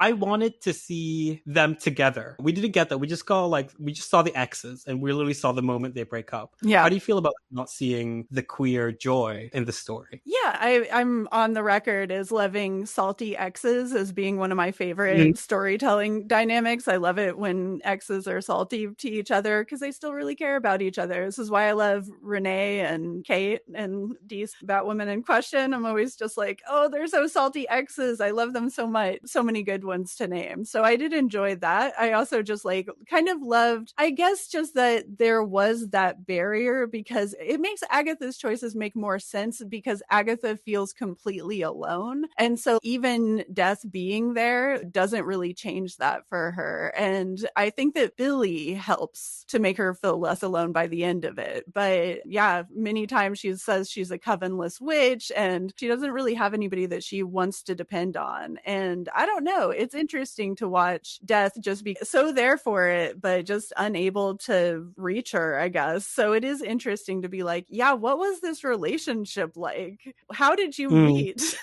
I wanted to see them together. We didn't get that. We just saw the exes and we literally saw the moment they break up. Yeah. How do you feel about not seeing the queer joy in the story? Yeah, I'm on the record as loving salty exes as being one of my Mhm. favorite storytelling dynamics. I love it when exes are salty to each other because they still really care about each other. This is why I love Renee and Kate and these Batwoman in question. I'm always just like, oh, they're so salty exes. I love them so much. So many good ones to name. So I did enjoy that. I also just like kind of loved, I guess, just that there was that barrier because it makes Agatha's choices make more sense because Agatha feels completely alone. And so even death being there doesn't really change that for her. And I think that Billy helps to make her feel less alone by the end of it. But yeah, many times she says she's a covenless witch and she doesn't really have anybody that she wants to depend on. And I don't know, it's interesting to watch Death just be so there for it, but just unable to reach her, I guess. So it is interesting to be like, yeah, what was this relationship like? How did you Mm. meet?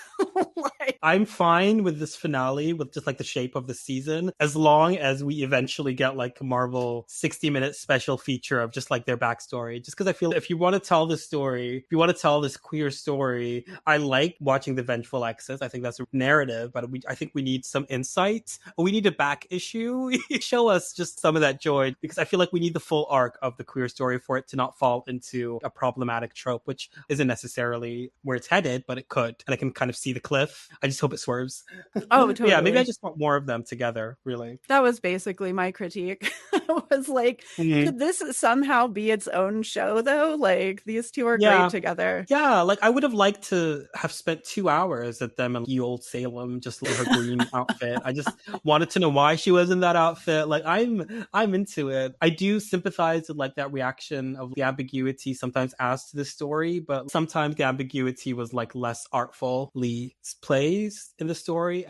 Like, I'm fine with this finale with just like the shape of the season as long as we eventually get like a Marvel 60-minute special feature of just like their backstory. Just because I feel if you want to tell this story, if you want to tell this queer story, I like watching the Vengeful Exes. I think that's a narrative, but I think we need some insight. We need a back issue. Show us just some of that joy because I feel like we need the full arc of the queer story for it to not fall into a problematic trope, which isn't necessarily where it's headed, but it could. And I can kind of see the cliff. I just hope it swerves. oh, But yeah, maybe I totally. just want more of them together, really. That was basically my critique. I was like, Mm-hmm. could this somehow be its own show though? Like these two are great Yeah. together. Yeah, like I would have liked to have spent 2 hours at them in ye old Salem, just in her green outfit. I just wanted to know why she was in that outfit. Like I'm into it. I do sympathize with like that reaction of the ambiguity sometimes adds to the story, but sometimes the ambiguity was like less artfully placed in the story. And